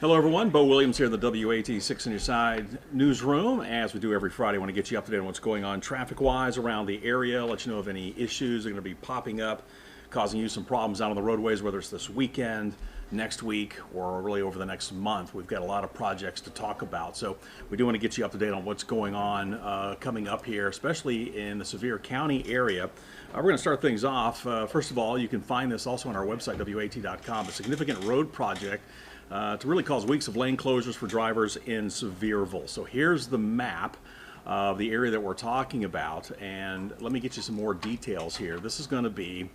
Hello everyone, Bo Williams here in the WATE 6 on your side newsroom. As we do every Friday, I want to get you up to date on what's going on traffic-wise around the area, let you know of any issues that are going to be popping up, causing you some problems out on the roadways, whether it's this weekend, next week, or really over the next month. We've got a lot of projects to talk about, so we do want to get you up to date on what's going on coming up here, especially in the Sevier County area. We're going to start things off. First of all, you can find this also on our website, WAT.com, a significant road project to really cause weeks of lane closures for drivers in Sevierville. So here's the map of the area that we're talking about, and let me get you some more details here. This is going to be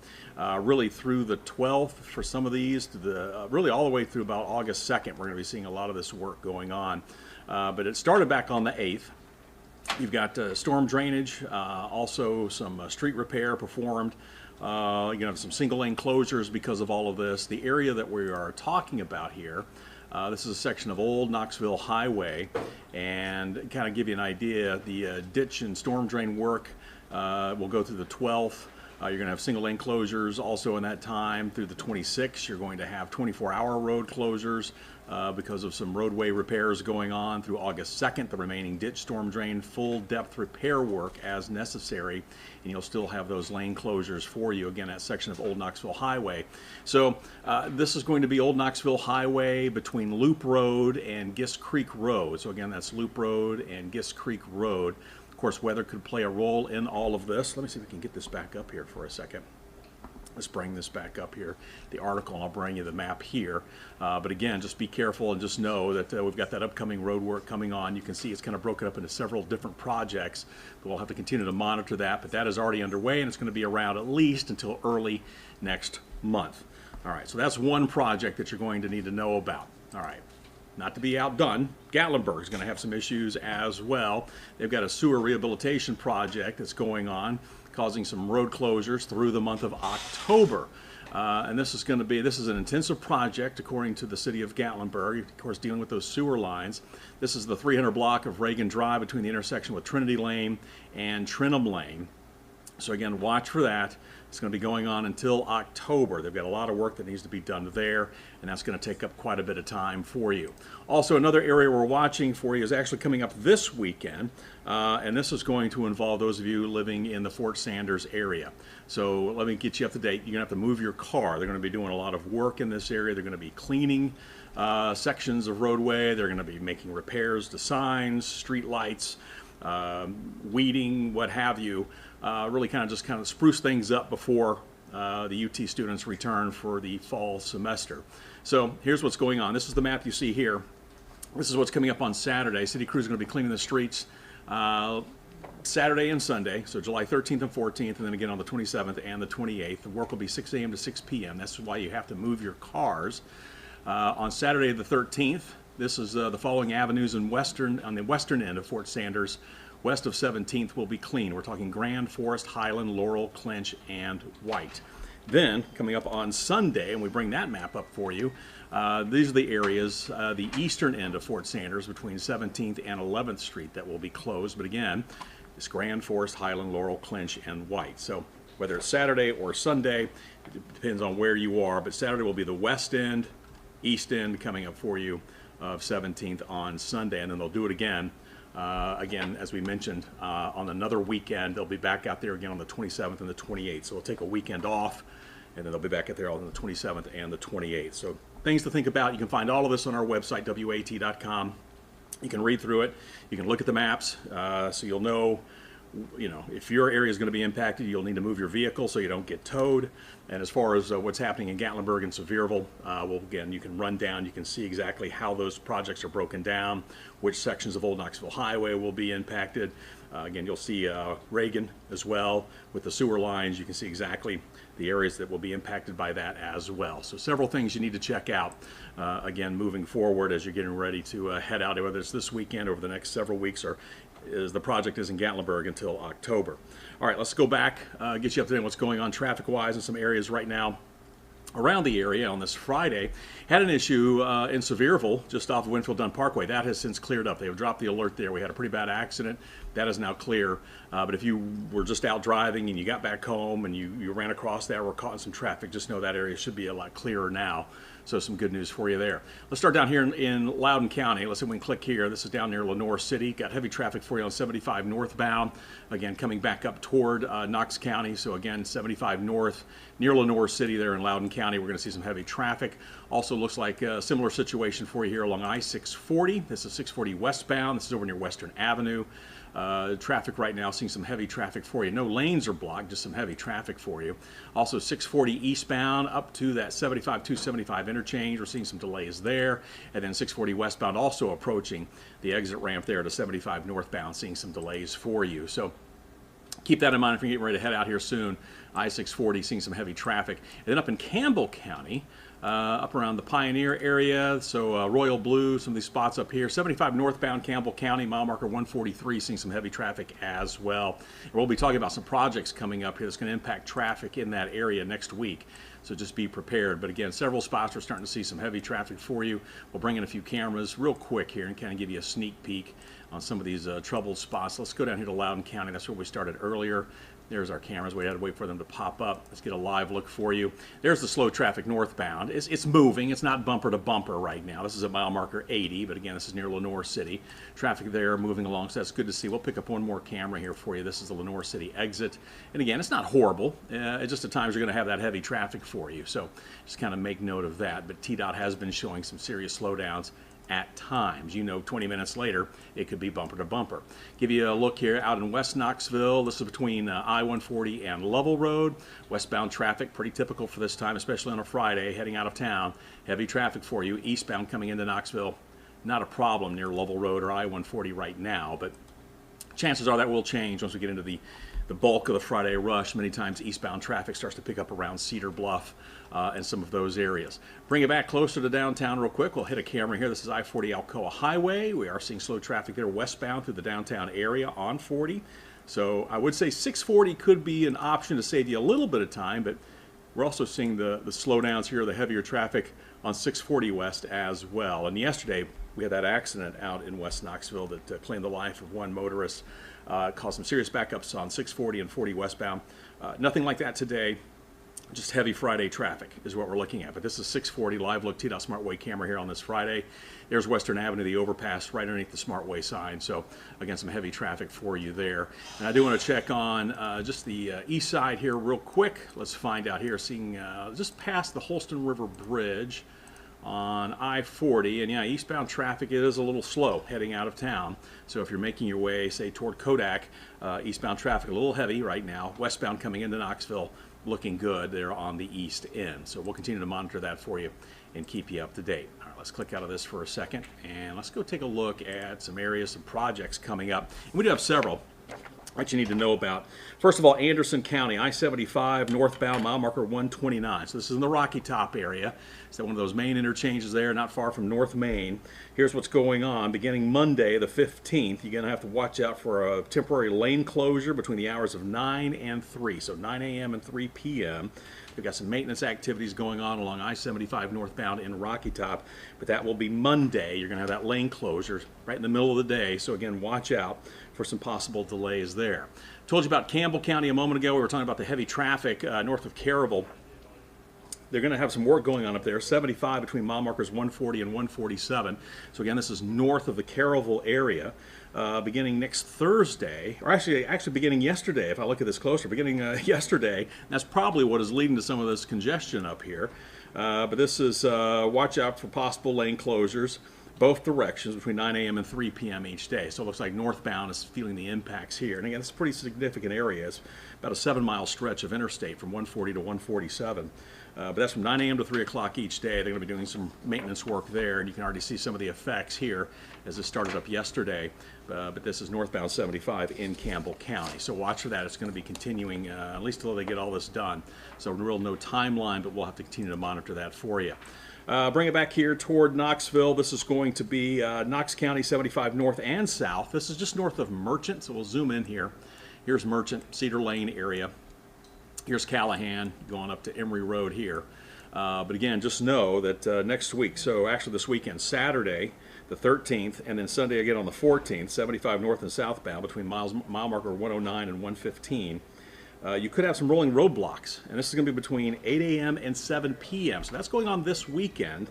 really through the 12th for some of these, to the really all the way through about August 2nd. We're going to be seeing a lot of this work going on, but it started back on the 8th. You've got storm drainage, also some street repair performed. You're going to have some single lane closures because of all of this. The area that we are talking about here, this is a section of Old Knoxville Highway, and kind of give you an idea, the ditch and storm drain work will go through the 12th. You're going to have single lane closures also in that time through the 26th. You're going to have 24-hour road closures because of some roadway repairs going on through August 2nd. The remaining ditch, storm drain, full depth repair work as necessary, and you'll still have those lane closures for you. Again, that section of Old Knoxville Highway. So this is going to be Old Knoxville Highway between Loop Road and Gist Creek Road. So again, that's Loop Road and Gist Creek Road. Of course, weather could play a role in all of this. Let me see if we can get this back up here for a second. Let's bring this back up here, the article, and I'll bring you the map here. But again, just be careful and just know that we've got that upcoming road work coming on. You can see it's kind of broken up into several different projects. We'll have to continue to monitor that, but that is already underway, and it's going to be around at least until early next month. All right, so that's one project that you're going to need to know about. All right. Not to be outdone, Gatlinburg is going to have some issues as well. They've got a sewer rehabilitation project that's going on, causing some road closures through the month of October. And this is an intensive project according to the city of Gatlinburg, of course dealing with those sewer lines. This is the 300 block of Reagan Drive between the intersection with Trinity Lane and Trenham Lane. So again, watch for that. It's going to be going on until October. They've got a lot of work that needs to be done there, and that's going to take up quite a bit of time for you. Also, another area we're watching for you is actually coming up this weekend, and this is going to involve those of you living in the Fort Sanders area. So let me get you up to date. You're going to have to move your car. They're going to be doing a lot of work in this area. They're going to be cleaning sections of roadway. They're going to be making repairs to signs, street lights, weeding, what have you. Really kind of spruce things up before the UT students return for the fall semester. So here's what's going on. This is the map you see here. This is what's coming up on Saturday. City crews are going to be cleaning the streets Saturday and Sunday, so July 13th and 14th, and then again on the 27th and the 28th. The work will be 6 a.m. to 6 p.m. That's why you have to move your cars. On Saturday the 13th, this is the following avenues on the western end of Fort Sanders. West of 17th will be clean. We're talking Grand, Forest, Highland, Laurel, Clinch, and White. Then, coming up on Sunday, and we bring that map up for you, these are the areas, the eastern end of Fort Sanders between 17th and 11th Street that will be closed. But again, it's Grand, Forest, Highland, Laurel, Clinch, and White. So whether it's Saturday or Sunday, it depends on where you are, but Saturday will be the west end, east end coming up for you of 17th on Sunday, and then they'll do it again. Again, as we mentioned, on another weekend, they'll be back out there again on the 27th and the 28th. So they'll take a weekend off, and then they'll be back out there on the 27th and the 28th. So things to think about. You can find all of this on our website, WAT.com. You can read through it. You can look at the maps, so you'll know, if your area is going to be impacted, you'll need to move your vehicle so you don't get towed. And as far as what's happening in Gatlinburg and Sevierville, well, again, you can run down, you can see exactly how those projects are broken down, which sections of Old Knoxville Highway will be impacted. Again, you'll see Reagan as well with the sewer lines. You can see exactly the areas that will be impacted by that as well. So several things you need to check out, again, moving forward as you're getting ready to head out, whether it's this weekend or over the next several weeks, or as the project is in Gatlinburg until October. All right, let's go back, get you up to date on what's going on traffic-wise in some areas right now. around the area on this Friday. Had an issue in Sevierville, just off of Winfield Dunn Parkway. That has since cleared up. They have dropped the alert there. We had a pretty bad accident. That is now clear. But if you were just out driving and you got back home and you ran across that or were caught in some traffic, just know that area should be a lot clearer now. So some good news for you there. Let's start down here in Loudoun County. Let's see if we can click here. This is down near Lenoir City. Got heavy traffic for you on 75 northbound. Again, coming back up toward Knox County. So again, 75 north near Lenoir City there in Loudoun County. We're going to see some heavy traffic. Also looks like a similar situation for you here along I-640. This is 640 westbound. This is over near Western Avenue. Traffic right now, seeing some heavy traffic for you. No lanes are blocked, just some heavy traffic for you. Also 640 eastbound up to that 75-275 interchange. We're seeing some delays there. And then 640 westbound also approaching the exit ramp there to 75 northbound, seeing some delays for you. So keep that in mind if you're getting ready to head out here soon. I-640 seeing some heavy traffic. And then up in Campbell County, up around the Pioneer area, so Royal Blue, some of these spots up here. 75 northbound Campbell County, mile marker 143, seeing some heavy traffic as well. And we'll be talking about some projects coming up here that's going to impact traffic in that area next week. So just be prepared. But again, several spots are starting to see some heavy traffic for you. We'll bring in a few cameras real quick here and kind of give you a sneak peek on some of these troubled spots. Let's go down here to Loudoun County. That's where we started earlier. There's our cameras. We had to wait for them to pop up. Let's get a live look for you. There's the slow traffic northbound. It's moving. It's not bumper to bumper right now. This is at mile marker 80, but again, this is near Lenoir City. Traffic there moving along, so that's good to see. We'll pick up one more camera here for you. This is the Lenoir City exit. And again, it's not horrible. It's just at times you're going to have that heavy traffic for you. So just kind of make note of that. But TDOT has been showing some serious slowdowns at times. 20 minutes later, it could be bumper to bumper. Give you a look here out in West Knoxville. This is between I-140 and Lovell Road. Westbound traffic, pretty typical for this time, especially on a Friday, heading out of town. Heavy traffic for you. Eastbound coming into Knoxville, not a problem near Lovell Road or I-140 right now, but chances are that will change once we get into the bulk of the Friday rush. Many times eastbound traffic starts to pick up around Cedar Bluff and some of those areas. Bring it back closer to downtown real quick. We'll hit a camera here. This is I-40 Alcoa Highway. We are seeing slow traffic there westbound through the downtown area on 40. So I would say 640 could be an option to save you a little bit of time, but we're also seeing the slowdowns here, the heavier traffic on 640 west as well. And yesterday we had that accident out in West Knoxville that claimed the life of one motorist. Caused some serious backups on 640 and 40 westbound. Nothing like that today. Just heavy Friday traffic is what we're looking at. But this is 640 live look TDOT SmartWay camera here on this Friday. There's Western Avenue, the overpass right underneath the SmartWay sign. So again, some heavy traffic for you there. And I do want to check on just the east side here real quick. Let's find out here, seeing just past the Holston River Bridge on I-40, and yeah, eastbound traffic, it is a little slow heading out of town. So if you're making your way, say, toward Kodak, eastbound traffic a little heavy right now. Westbound coming into Knoxville, looking good there on the east end. So we'll continue to monitor that for you and keep you up to date. All right, let's click out of this for a second, and let's go take a look at some areas, some projects coming up. And we do have several that you need to know about. First of all, Anderson County, I-75 northbound, mile marker 129. So this is in the Rocky Top area. It's one of those main interchanges there, not far from North Main. Here's what's going on. Beginning Monday, the 15th, you're going to have to watch out for a temporary lane closure between the hours of 9 and 3. So 9 a.m. and 3 p.m. We've got some maintenance activities going on along I-75 northbound in Rocky Top, but that will be Monday. You're going to have that lane closure right in the middle of the day. So again, watch out for some possible delays there. Told you about Campbell County a moment ago. We were talking about the heavy traffic north of Caryville. They're going to have some work going on up there, 75 between mile markers 140 and 147. So again, this is north of the Caryville area. Beginning next Thursday, or actually beginning yesterday, if I look at this closer, beginning yesterday. That's probably what is leading to some of this congestion up here. But this is, watch out for possible lane closures, both directions between 9 a.m. and 3 p.m. each day. So it looks like northbound is feeling the impacts here. And again, it's a pretty significant area. It's about a 7-mile stretch of interstate from 140 to 147. But that's from 9 a.m. to 3 o'clock each day. They're going to be doing some maintenance work there, and you can already see some of the effects here as it started up yesterday. But this is northbound 75 in Campbell County. So watch for that. It's going to be continuing at least until they get all this done. So real no timeline, but we'll have to continue to monitor that for you. Bring it back here toward Knoxville. This is going to be Knox County 75 north and south. This is just north of Merchant, so we'll zoom in here. Here's Merchant, Cedar Lane area. Here's Callahan going up to Emory Road here. But again, just know that next week, so actually this weekend, Saturday, the 13th, and then Sunday again on the 14th, 75 north and southbound between mile marker 109 and 115. You could have some rolling roadblocks, and this is going to be between 8 a.m. and 7 p.m. So that's going on this weekend.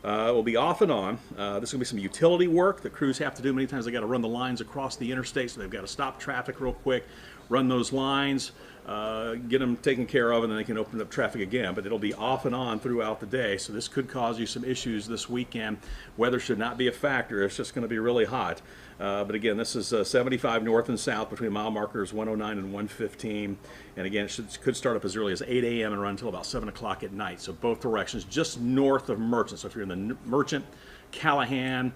It will be off and on. This is going to be some utility work that crews have to do. Many times they got to run the lines across the interstate, so they've got to stop traffic real quick, run those lines, get them taken care of, and then they can open up traffic again. But it'll be off and on throughout the day, so this could cause you some issues this weekend. Weather should not be a factor. It's just going to be really hot. But again, this is 75 north and south between mile markers 109 and 115. And again, it could start up as early as 8 a.m. and run until about 7 o'clock at night. So both directions, just north of Merchant. So if you're in the Merchant, Callahan,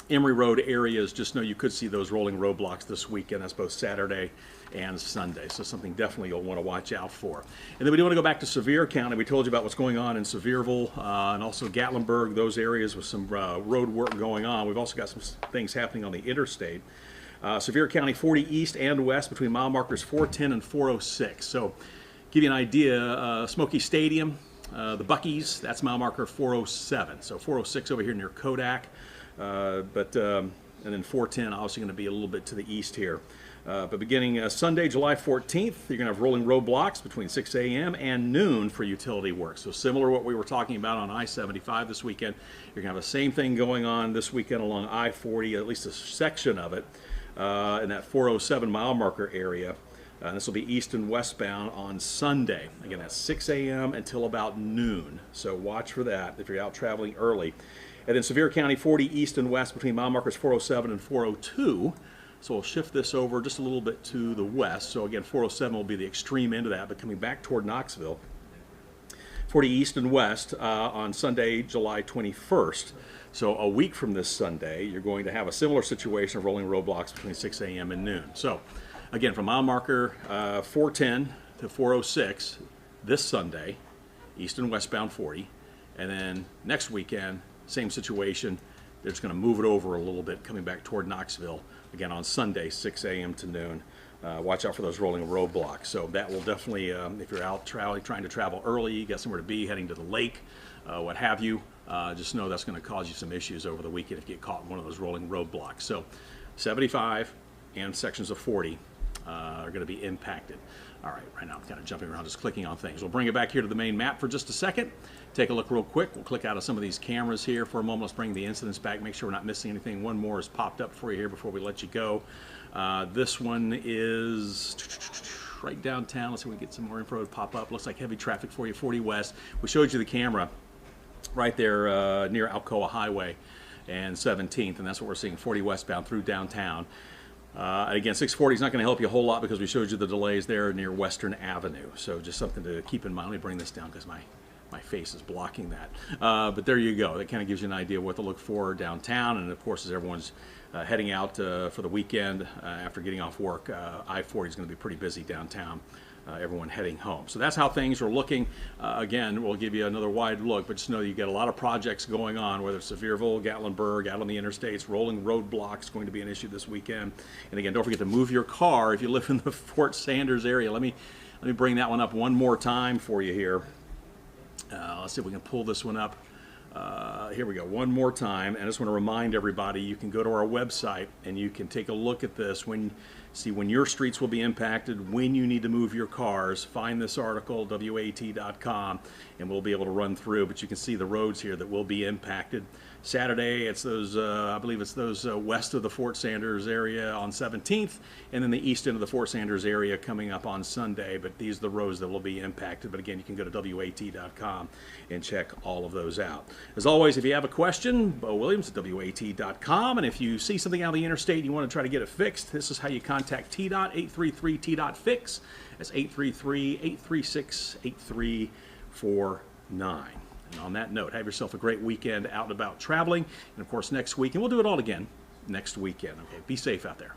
Emory Road areas, just know you could see those rolling roadblocks this weekend. That's both Saturday and Sunday. So something definitely you'll want to watch out for. And then we do want to go back to Sevier County. We told you about what's going on in Sevierville and also Gatlinburg, those areas with some road work going on. We've also got some things happening on the interstate. Sevier County 40 east and west between mile markers 410 and 406. So give you an idea, Smoky Stadium, the Buc-ee's, that's mile marker 407. So 406 over here near Kodak. And then 410 obviously going to be a little bit to the east here. But beginning Sunday, July 14th, you're going to have rolling roadblocks between 6 a.m. and noon for utility work. So similar to what we were talking about on I-75 this weekend, you're going to have the same thing going on this weekend along I-40, at least a section of it, in that 407 mile marker area. This will be east and westbound on Sunday. Again, that's 6 a.m. until about noon. So watch for that if you're out traveling early. And then Sevier County 40 east and west between mile markers 407 and 402. So we'll shift this over just a little bit to the west. So again, 407 will be the extreme end of that, but coming back toward Knoxville. 40 east and west on Sunday, July 21st. So a week from this Sunday, you're going to have a similar situation of rolling roadblocks between 6 a.m. and noon. So again, from mile marker 410 to 406 this Sunday, east and westbound 40. And then next weekend, same situation. They're just going to move it over a little bit, coming back toward Knoxville. Again, on Sunday, 6 a.m. to noon. Watch out for those rolling roadblocks. So that will definitely, if you're out trying to travel early, you got somewhere to be, heading to the lake, what have you, just know that's going to cause you some issues over the weekend if you get caught in one of those rolling roadblocks. So 75 and sections of 40 are going to be impacted. All right now I'm kind of jumping around, just clicking on things. We'll bring it back here to the main map for just a second. Take a look real quick. We'll click out of some of these cameras here for a moment. Let's bring the incidents back, make sure we're not missing anything. One more has popped up for you here before we let you go. This one is right downtown. Let's see if we can get some more info to pop up. Looks like heavy traffic for you, 40 west. We showed you the camera right there near Alcoa Highway and 17th, and that's what we're seeing, 40 westbound through downtown. Again, 640 is not going to help you a whole lot because we showed you the delays there near Western Avenue. So just something to keep in mind. Let me bring this down because my face is blocking that. But there you go. That kind of gives you an idea of what to look for downtown. And of course, as everyone's heading out for the weekend after getting off work, I-40 is going to be pretty busy downtown. Everyone heading home. So that's how things are looking. Again, we'll give you another wide look, but just know you got a lot of projects going on, whether it's Sevierville, Gatlinburg, out on the interstates, rolling roadblocks going to be an issue this weekend. And again, don't forget to move your car if you live in the Fort Sanders area. Let me bring that one up one more time for you here. Let's see if we can pull this one up. Here we go, one more time. And I just want to remind everybody, you can go to our website and you can take a look at this see when your streets will be impacted, when you need to move your cars. Find this article, WATE.com, and we'll be able to run through, but you can see the roads here that will be impacted. Saturday, it's those, I believe it's those west of the Fort Sanders area on 17th, and then the east end of the Fort Sanders area coming up on Sunday, but these are the roads that will be impacted. But again, you can go to WAT.com and check all of those out. As always, if you have a question, Bo Williams at WAT.com, and if you see something out of the interstate and you want to try to get it fixed, this is how you contact TDOT, 833-TDOT-FIX. That's 833-836-8349. And on that note, have yourself a great weekend out and about traveling. And of course, next week, and we'll do it all again next weekend. Okay, be safe out there.